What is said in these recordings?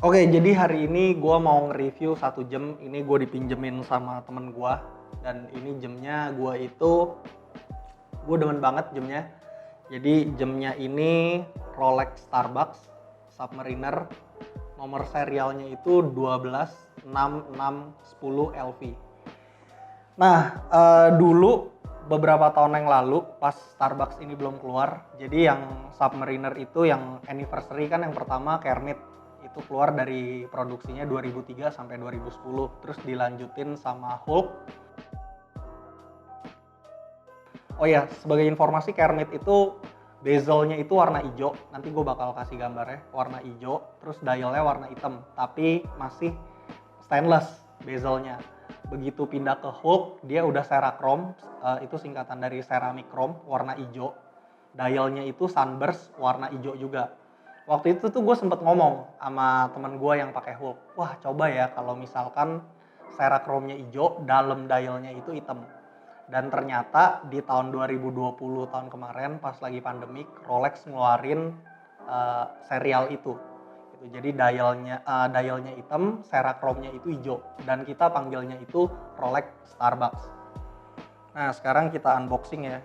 Oke, jadi hari ini gue mau nge-review satu jam. Ini gue dipinjemin sama temen gue. Dan ini jamnya gue demen banget jamnya. Jadi jamnya ini Rolex Starbucks Submariner. Nomor serialnya itu 126610 LV. Nah, dulu beberapa tahun yang lalu pas Starbucks ini belum keluar, jadi yang Submariner itu yang anniversary kan yang pertama Kermit itu keluar dari produksinya 2003 sampai 2010, terus dilanjutin sama Hulk. Oh ya, sebagai informasi Kermit itu bezelnya itu warna hijau, nanti gue bakal kasih gambarnya, warna hijau, terus dialnya warna hitam, tapi masih stainless bezelnya. Begitu pindah ke Hulk, dia udah Cerachrom, itu singkatan dari ceramic chrome, warna hijau. Dialnya itu sunburst, warna hijau juga. Waktu itu tuh gue sempet ngomong sama temen gue yang pakai Hulk, wah coba ya kalau misalkan Cerachromnya hijau, dalam dialnya itu hitam. Dan ternyata di tahun 2020 tahun kemarin pas lagi pandemik, Rolex ngeluarin serial itu. Jadi dialnya hitam, Cerachromnya itu hijau, dan kita panggilnya itu Rolex Starbucks. Nah sekarang kita unboxing ya.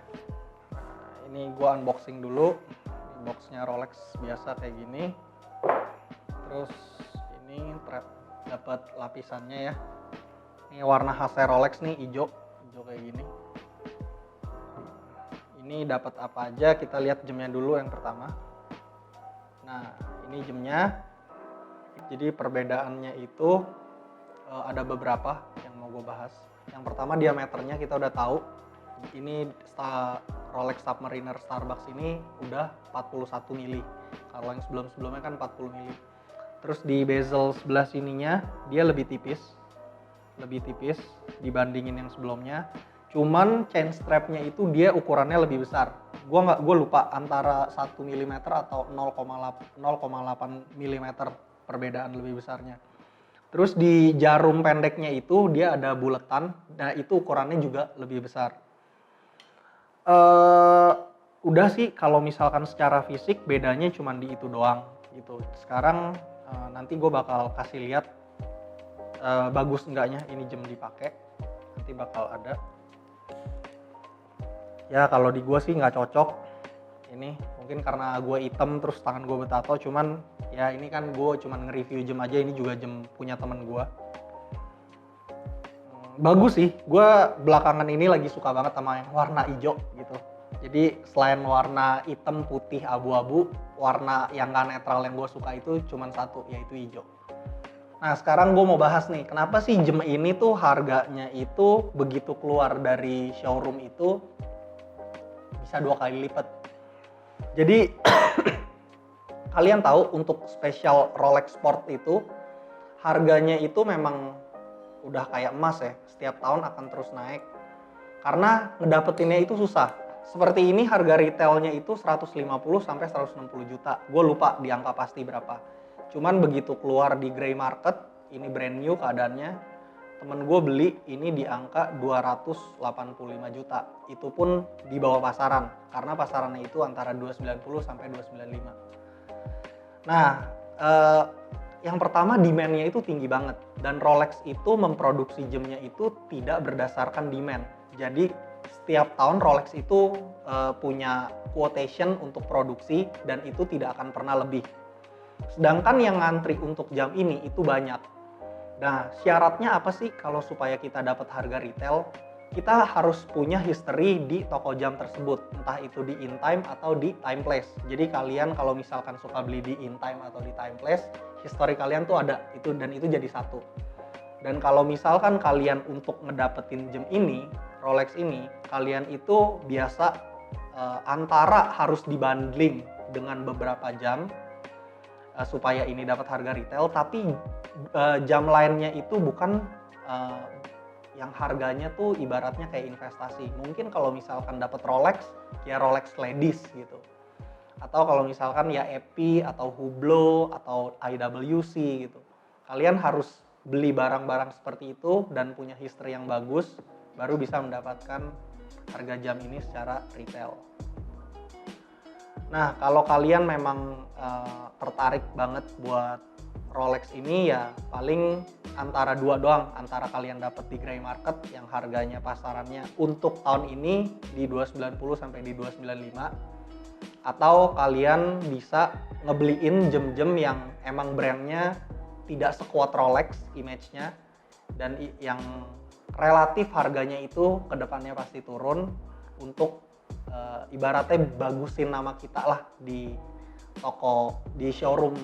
Ini gua unboxing dulu. Ini boxnya Rolex biasa kayak gini. Terus ini dapat lapisannya ya. Ini warna khasnya Rolex nih, hijau kayak gini. Ini dapat apa aja, kita lihat jamnya dulu yang pertama. Nah ini jamnya. Jadi perbedaannya itu ada beberapa yang mau gue bahas. Yang pertama diameternya kita udah tahu. Ini Rolex Submariner Starbucks ini udah 41 mili. Kalau yang sebelum-sebelumnya kan 40 mili. Terus di bezel sebelah sininya dia lebih tipis dibandingin yang sebelumnya. Cuman chain strapnya itu dia ukurannya lebih besar. Gue lupa antara 1 mm atau 0,8 mm perbedaan lebih besarnya. Terus di jarum pendeknya itu dia ada buletan, nah itu ukurannya juga lebih besar. Udah sih kalau misalkan secara fisik bedanya cuma di itu doang gitu. Sekarang nanti gue bakal kasih lihat bagus enggaknya ini jam dipakai. Nanti bakal ada. Ya kalau di gue sih nggak cocok. Ini mungkin karena gue hitam terus tangan gue bertato, cuman ya ini kan gue cuman nge-review jam aja, ini juga jam punya temen gue. Bagus sih, gue belakangan ini lagi suka banget sama yang warna hijau gitu. Jadi selain warna hitam, putih, abu-abu, warna yang gak netral yang gue suka itu cuman satu, yaitu hijau. Nah sekarang gue mau bahas nih, kenapa sih jam ini tuh harganya itu begitu keluar dari showroom itu bisa 2 kali lipat. Jadi kalian tahu untuk spesial Rolex Sport itu harganya itu memang udah kayak emas ya, setiap tahun akan terus naik karena ngedapetinnya itu susah. Seperti ini harga retailnya itu 150 sampai 160 juta. Gue lupa di angka pasti berapa. Cuman begitu keluar di gray market, ini brand new keadaannya. Temen gue beli ini di angka 285 juta. Itu pun di bawah pasaran karena pasarannya itu antara 290 sampai 295. Nah, yang pertama demand-nya itu tinggi banget dan Rolex itu memproduksi jamnya itu tidak berdasarkan demand. Jadi setiap tahun Rolex itu punya quotation untuk produksi dan itu tidak akan pernah lebih. Sedangkan yang ngantri untuk jam ini itu banyak. Nah, syaratnya apa sih kalau supaya kita dapat harga retail? Kita harus punya history di toko jam tersebut, entah itu di In Time atau di Timeless. Jadi kalian kalau misalkan suka beli di In Time atau di Timeless, history kalian tuh ada itu dan itu jadi satu. Dan kalau misalkan kalian untuk ngedapetin jam ini, Rolex ini, kalian itu biasa antara harus dibundling dengan beberapa jam supaya ini dapat harga retail, tapi jam lainnya itu bukan yang harganya tuh ibaratnya kayak investasi. Mungkin kalau misalkan dapat Rolex, ya Rolex Ladies gitu. Atau kalau misalkan ya EP atau Hublot atau IWC gitu. Kalian harus beli barang-barang seperti itu dan punya history yang bagus, baru bisa mendapatkan harga jam ini secara retail. Nah, kalau kalian memang tertarik banget buat Rolex ini ya paling antara dua doang, antara kalian dapat di gray market yang harganya pasarannya untuk tahun ini di 290 sampai di 295, atau kalian bisa ngebeliin jam-jam yang emang brandnya tidak sekuat Rolex image-nya dan yang relatif harganya itu kedepannya pasti turun untuk ibaratnya bagusin nama kita lah di toko, di showroom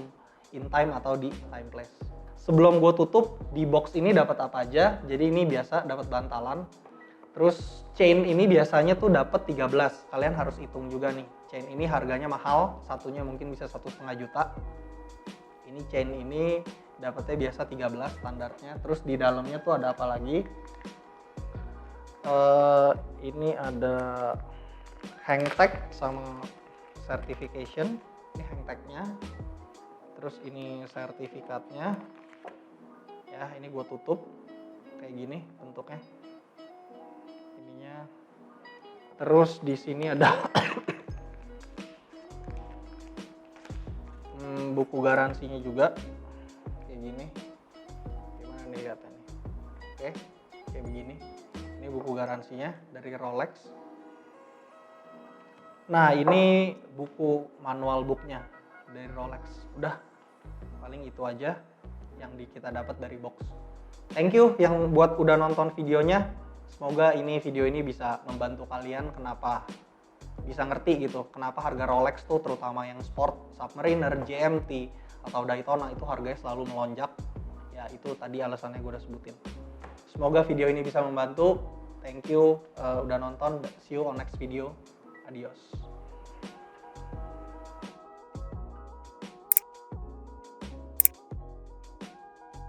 Intime atau di Timeplace. Sebelum gue tutup, di box ini dapat apa aja? Jadi ini biasa dapat bantalan. Terus chain ini biasanya tuh dapat 13. Kalian harus hitung juga nih. Chain ini harganya mahal, satunya mungkin bisa 1,5 juta. Ini chain ini dapatnya biasa 13 standarnya. Terus di dalamnya tuh ada apa lagi? Ini ada hang tag sama certification. Ini hang tagnya. Terus ini sertifikatnya. Ya, ini gue tutup kayak gini bentuknya. Ininya. Terus di sini ada buku garansinya juga. Kayak gini. Gimana nih lihatnya nih? Oke, kayak begini. Ini buku garansinya dari Rolex. Nah, ini buku manual booknya dari Rolex. Udah, paling itu aja yang kita dapat dari box. Thank you yang buat udah nonton videonya. Semoga video ini bisa membantu kalian kenapa bisa ngerti gitu, kenapa harga Rolex tuh terutama yang sport, Submariner, GMT, atau Daytona itu harganya selalu melonjak. Ya itu tadi alasannya gue udah sebutin. Semoga video ini bisa membantu. Thank you udah nonton. See you on next video. Adios.